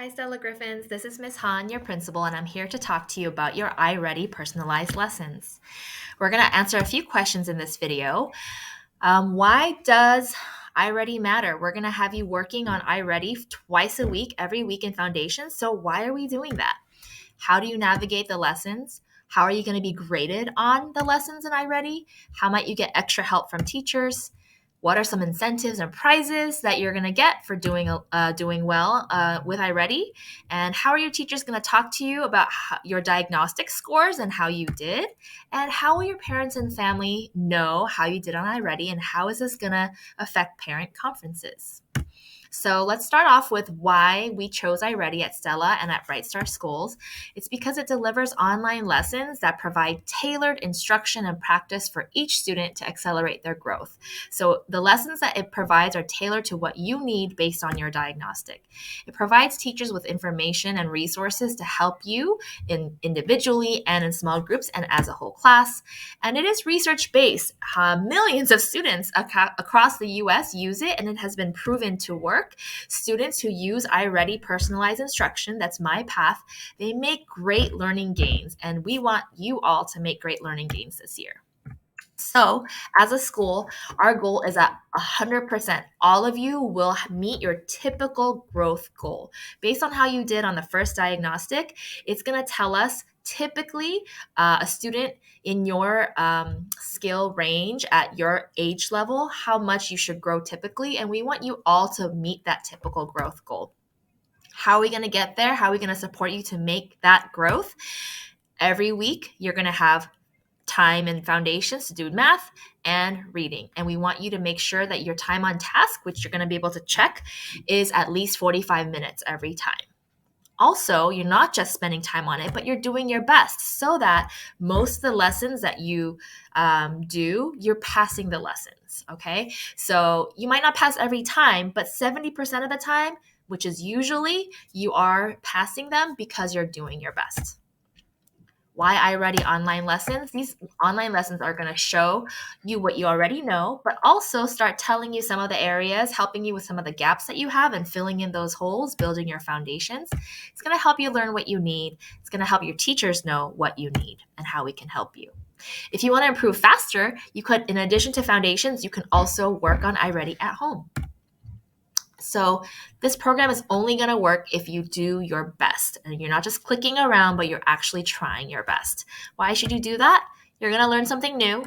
Hi, Stella Griffins. This is Miss Han, your principal, and I'm here to talk to you about your iReady personalized lessons. We're going to answer a few questions in this video. Why does iReady matter? We're going to have you working on iReady twice a week, every week in Foundation. So why are we doing that? How do you navigate the lessons? How are you going to be graded on the lessons in iReady? How might you get extra help from teachers? What are some incentives and prizes that you're going to get for doing well with iReady? And how are your teachers going to talk to you about your diagnostic scores and how you did? And how will your parents and family know how you did on iReady? And how is this going to affect parent conferences? So let's start off with why we chose iReady at Stella and at Bright Star Schools. It's because it delivers online lessons that provide tailored instruction and practice for each student to accelerate their growth. So the lessons that it provides are tailored to what you need based on your diagnostic. It provides teachers with information and resources to help you individually and in small groups and as a whole class. And it is research-based. Millions of students across the U.S. use it, and it has been proven to work. Students who use iReady personalized instruction, that's my path, they make great learning gains, and we want you all to make great learning gains this year. So, as a school, our goal is that 100% all of you will meet your typical growth goal. Based on how you did on the first diagnostic, it's going to tell us typically a student in your skill range at your age level, how much you should grow typically, and we want you all to meet that typical growth goal. How are we going to get there? How are we going to support you to make that growth? Every week, you're going to have time and foundations to do math and reading. And we want you to make sure that your time on task, which you're going to be able to check, is at least 45 minutes every time. Also, you're not just spending time on it, but you're doing your best so that most of the lessons that you you're passing the lessons, okay? So you might not pass every time, but 70% of the time, which is usually, you are passing them because you're doing your best. Why iReady online lessons? These online lessons are going to show you what you already know, but also start telling you some of the areas, helping you with some of the gaps that you have and filling in those holes, building your foundations. It's going to help you learn what you need. It's going to help your teachers know what you need and how we can help you. If you want to improve faster, you could, in addition to foundations, you can also work on iReady at home. So this program is only going to work if you do your best. And you're not just clicking around, but you're actually trying your best. Why should you do that? You're going to learn something new.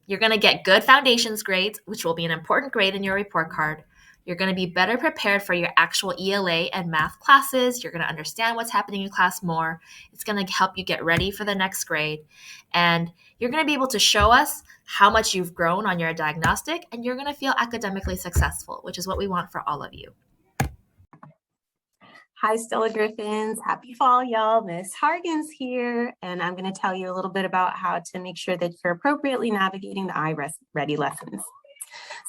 You're going to get good foundations grades, which will be an important grade in your report card. You're going to be better prepared for your actual ELA and math classes. You're going to understand what's happening in class more. It's going to help you get ready for the next grade. And you're going to be able to show us how much you've grown on your diagnostic, and you're going to feel academically successful, which is what we want for all of you. Hi, Stella Griffins. Happy fall, y'all. Miss Hargens here, and I'm going to tell you a little bit about how to make sure that you're appropriately navigating the iReady lessons.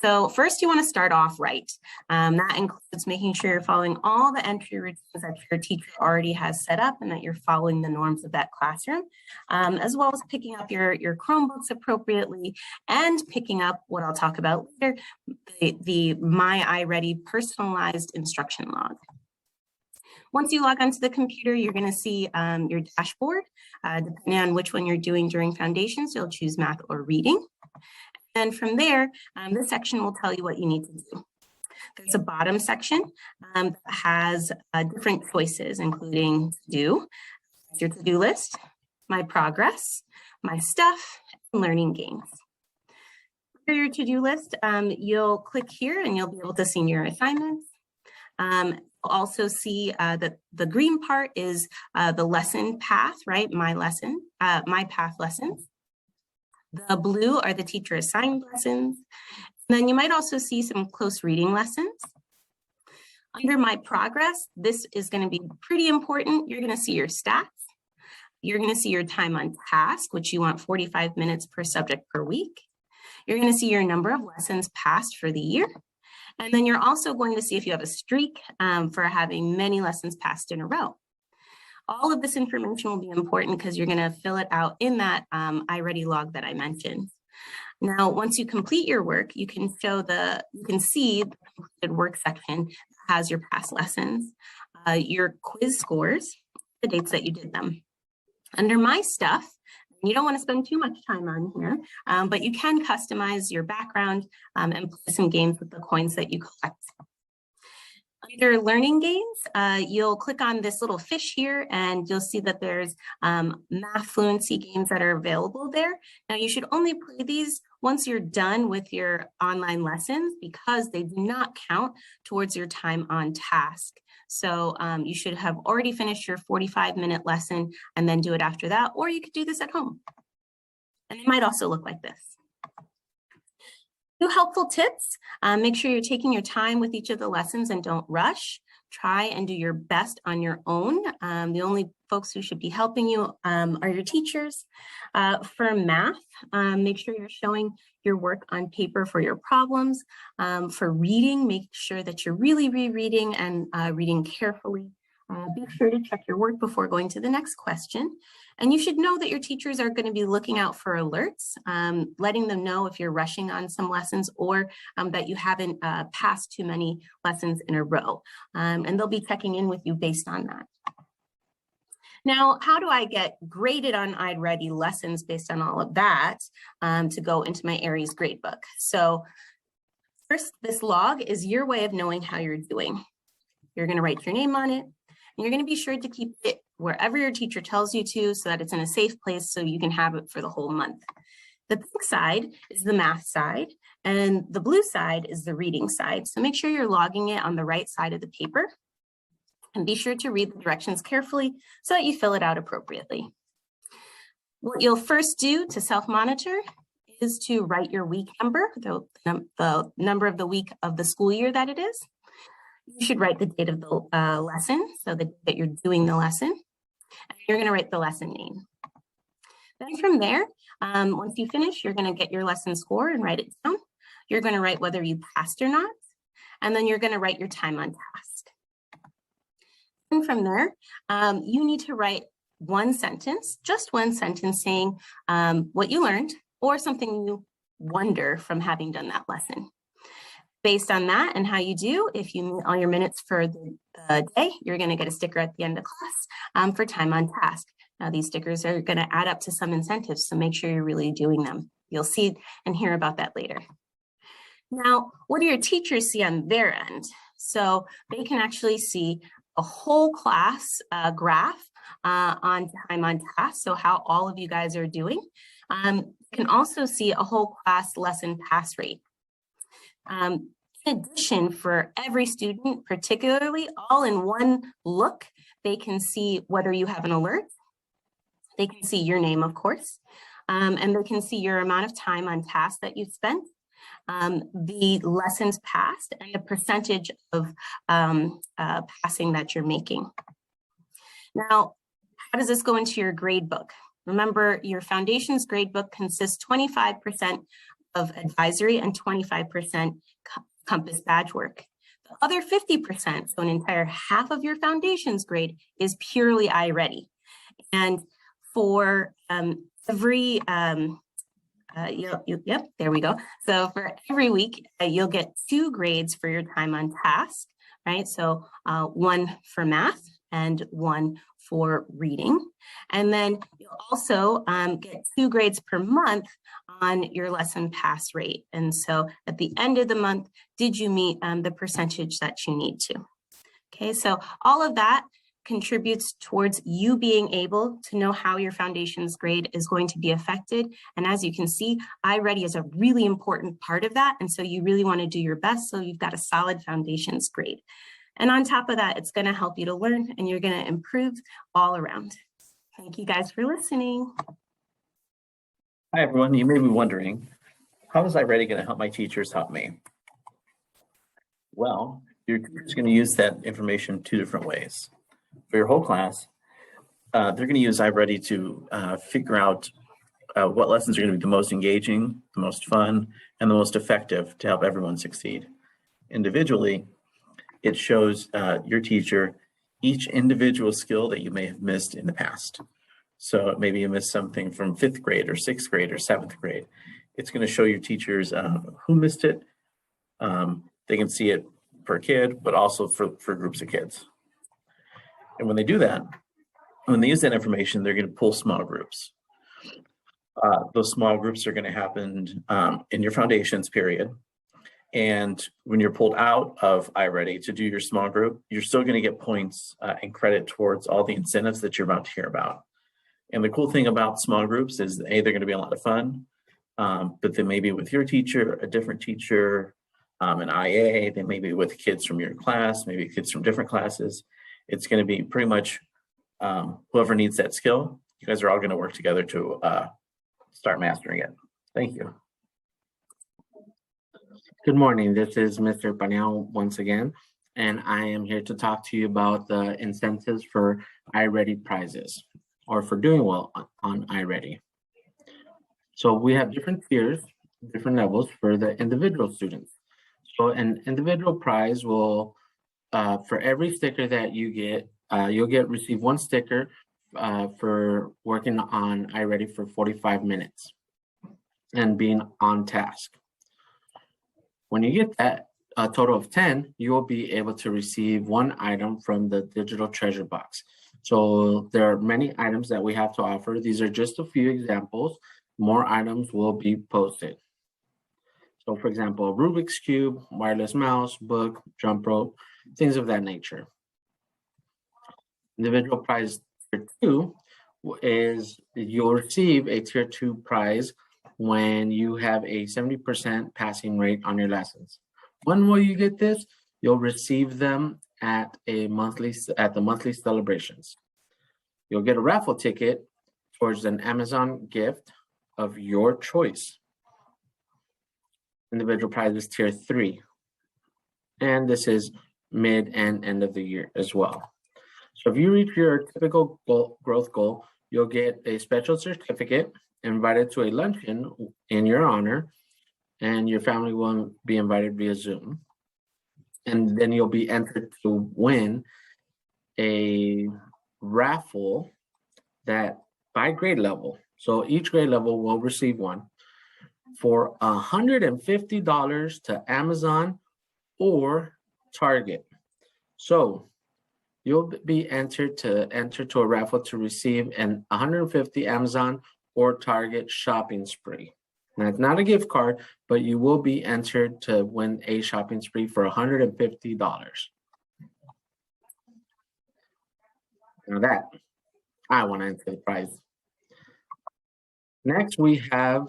So first, you want to start off right. That includes making sure you're following all the entry routines that your teacher already has set up and that you're following the norms of that classroom, as well as picking up your Chromebooks appropriately and picking up what I'll talk about later, the My iReady personalized instruction log. Once you log onto the computer, you're going to see your dashboard. Depending on which one you're doing during foundations, you'll choose math or reading. And from there, this section will tell you what you need to do. There's a bottom section that has different choices, including to do, your to-do list, my progress, my stuff, and learning gains. For your to-do list, you'll click here and you'll be able to see your assignments. You'll also see that the green part is the lesson path, right? My path lessons. The blue are the teacher assigned lessons. And then you might also see some close reading lessons. Under my progress, this is going to be pretty important. You're going to see your stats. You're going to see your time on task, which you want 45 minutes per subject per week. You're going to see your number of lessons passed for the year. And then you're also going to see if you have a streak for having many lessons passed in a row. All of this information will be important because you're going to fill it out in that iReady log that I mentioned. Now, once you complete your work, you can see the completed work section that has your past lessons. your quiz scores, the dates that you did them. Under My Stuff, you don't want to spend too much time on here, but you can customize your background and play some games with the coins that you collect. Under Learning Games, you'll click on this little fish here and you'll see that there's math fluency games that are available there. Now you should only play these once you're done with your online lessons because they do not count towards your time on task. So you should have already finished your 45-minute lesson and then do it after that, or you could do this at home. And it might also look like this. Two helpful tips, make sure you're taking your time with each of the lessons and don't rush. Try and do your best on your own. The only folks who should be helping you are your teachers. For math, make sure you're showing your work on paper for your problems. For reading, make sure that you're really rereading and reading carefully. Be sure to check your work before going to the next question. And you should know that your teachers are going to be looking out for alerts, letting them know if you're rushing on some lessons or that you haven't passed too many lessons in a row. And they'll be checking in with you based on that. Now, how do I get graded on iReady lessons based on all of that to go into my Aries gradebook? So first, this log is your way of knowing how you're doing. You're going to write your name on it. And you're going to be sure to keep it wherever your teacher tells you to so that it's in a safe place so you can have it for the whole month. The pink side is the math side and the blue side is the reading side. So make sure you're logging it on the right side of the paper and be sure to read the directions carefully so that you fill it out appropriately. What you'll first do to self-monitor is to write your week number, the number of the week of the school year that it is. You should write the date of the lesson, so that you're doing the lesson. And you're going to write the lesson name. Then from there, once you finish, you're going to get your lesson score and write it down. You're going to write whether you passed or not. And then you're going to write your time on task. And from there, you need to write one sentence, just one sentence saying what you learned or something you wonder from having done that lesson. Based on that and how you do, if you meet all your minutes for the day, you're going to get a sticker at the end of class for time on task. Now, these stickers are going to add up to some incentives, so make sure you're really doing them. You'll see and hear about that later. Now, what do your teachers see on their end? So they can actually see a whole class graph on time on task, so how all of you guys are doing. You can also see a whole class lesson pass rate. In addition, for every student, particularly all in one look, they can see whether you have an alert. They can see your name, of course, and they can see your amount of time on task that you've spent, the lessons passed, and the percentage of passing that you're making. Now, how does this go into your grade book? Remember, your foundations grade book consists 25% of advisory and 25% Compass badge work. The other 50%, so an entire half of your foundations grade, is purely iReady. And for every, yep, there we go. So for every week, you'll get 2 grades for your time on task, right? So 1 for math and 1 for reading. And then you'll also get 2 grades per month on your lesson pass rate. And so at the end of the month, did you meet the percentage that you need to? Okay, so all of that contributes towards you being able to know how your foundations grade is going to be affected. And as you can see, iReady is a really important part of that. And so you really want to do your best so you've got a solid foundations grade. And on top of that, it's going to help you to learn and you're going to improve all around. Thank you guys for listening. Hi, everyone. You may be wondering, how is iReady going to help my teachers help me? Well, your teacher's going to use that information 2 different ways. For your whole class, they're going to use iReady to figure out what lessons are going to be the most engaging, the most fun, and the most effective to help everyone succeed. Individually, it shows your teacher each individual skill that you may have missed in the past. So maybe you missed something from 5th grade or 6th grade or 7th grade. It's going to show your teachers who missed it. They can see it per kid, but also for groups of kids. And when they do that, when they use that information, they're going to pull small groups. Those small groups are going to happen in your foundations period. And when you're pulled out of iReady to do your small group, you're still going to get points and credit towards all the incentives that you're about to hear about. And the cool thing about small groups is, A, they're going to be a lot of fun, but they may be with your teacher, a different teacher, an IA, they may be with kids from your class, maybe kids from different classes. It's going to be pretty much whoever needs that skill. You guys are all going to work together to start mastering it. Thank you. Good morning, this is Mr. Panel once again, and I am here to talk to you about the incentives for iReady prizes, or for doing well on iReady. So we have different tiers, different levels for the individual students. So an individual prize will, for every sticker that you get, you'll receive one sticker for working on iReady for 45 minutes and being on task. When you get that, a total of 10, you will be able to receive one item from the digital treasure box. So there are many items that we have to offer. These are just a few examples. More items will be posted. So for example, a Rubik's Cube, wireless mouse, book, jump rope, things of that nature. Individual prize tier 2 is you'll receive a tier 2 prize when you have a 70% passing rate on your lessons. When will you get this? You'll receive them at the monthly celebrations. You'll get a raffle ticket towards an Amazon gift of your choice. Individual prize is tier 3. And this is mid and end of the year as well. So if you reach your typical growth goal, you'll get a special certificate, invited to a luncheon in your honor, and your family will be invited via Zoom. And then you'll be entered to win a raffle that by grade level. So each grade level will receive one for $150 to Amazon or Target. So you'll be entered to a raffle to receive an 150 Amazon or Target shopping spree. Now, it's not a gift card, but you will be entered to win a shopping spree for $150. Now that, I want to enter the prize. Next, we have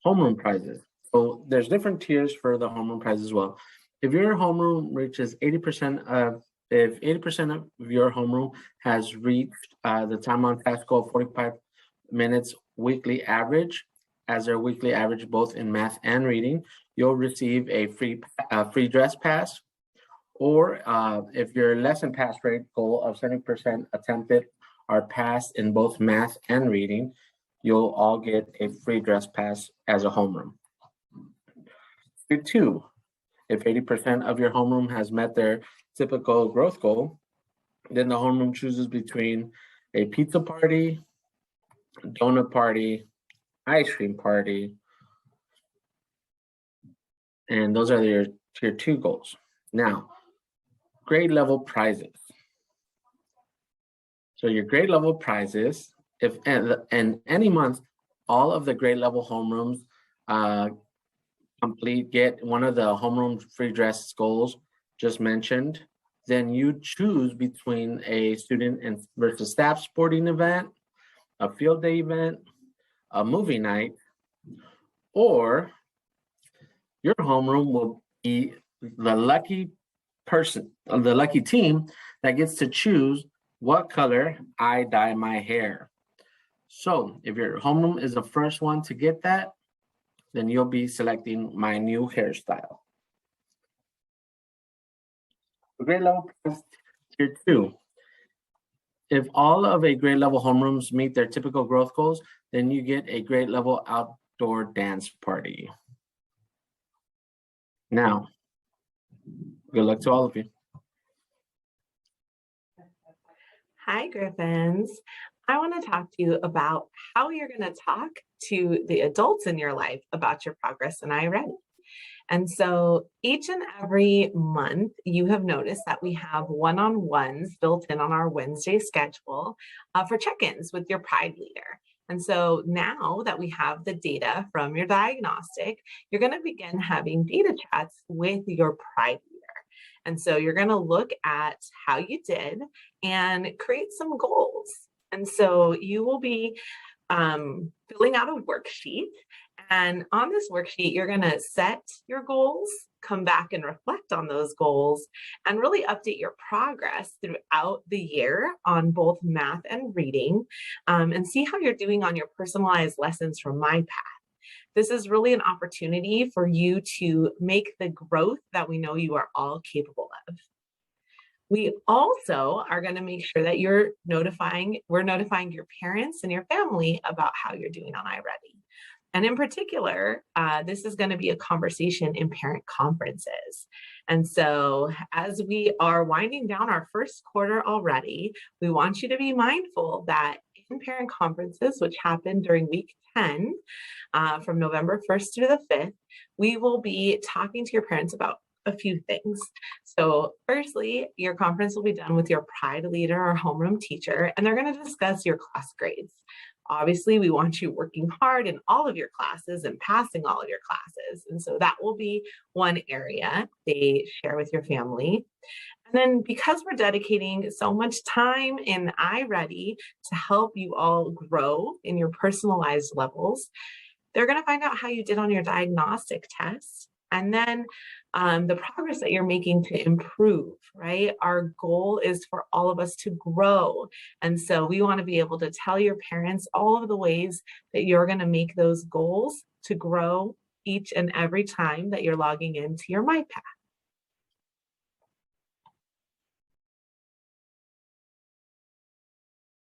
homeroom prizes. So there's different tiers for the homeroom prize as well. If your homeroom reaches 80% of, if 80% of your homeroom has reached the time on task goal of 45 minutes weekly average, as their weekly average both in math and reading, you'll receive a free dress pass. Or if your lesson pass rate goal of 70% attempted are passed in both math and reading, you'll all get a free dress pass as a homeroom. Tier 2, if 80% of your homeroom has met their typical growth goal, then the homeroom chooses between a pizza party, donut party, ice cream party, and those are your tier 2 goals. Now, grade level prizes. So your grade level prizes, if in any month, all of the grade level homerooms get one of the homeroom free dress goals just mentioned, then you choose between a student and versus staff sporting event, a field day event, a movie night, or your homeroom will be the lucky person, the lucky team that gets to choose what color I dye my hair. So if your homeroom is the first one to get that, then you'll be selecting my new hairstyle. Grade level tier 2. If all of a grade level homerooms meet their typical growth goals, then you get a grade level outdoor dance party. Now, good luck to all of you. Hi, Griffins. I want to talk to you about how you're going to talk to the adults in your life about your progress in iReady. And so each and every month, you have noticed that we have one-on-ones built in on our Wednesday schedule for check-ins with your Pride leader. And so now that we have the data from your diagnostic, you're going to begin having data chats with your Pride leader. And so you're going to look at how you did and create some goals. And so you will be filling out a worksheet. And on this worksheet, you're going to set your goals, come back and reflect on those goals, and really update your progress throughout the year on both math and reading, and see how you're doing on your personalized lessons from MyPath. This is really an opportunity for you to make the growth that we know you are all capable of. We also are going to make sure that we're notifying your parents and your family about how you're doing on iReady. And in particular, this is going to be a conversation in parent conferences. And so as we are winding down our first quarter already, we want you to be mindful that in parent conferences, which happen during week 10, from November 1st through the 5th, we will be talking to your parents about a few things. So firstly, your conference will be done with your Pride leader or homeroom teacher, and they're going to discuss your class grades. Obviously, we want you working hard in all of your classes and passing all of your classes. And so that will be one area they share with your family. And then because we're dedicating so much time in iReady to help you all grow in your personalized levels, they're going to find out how you did on your diagnostic test. And then the progress that you're making to improve, right? Our goal is for all of us to grow. And so we want to be able to tell your parents all of the ways that you're going to make those goals to grow each and every time that you're logging into your MyPath.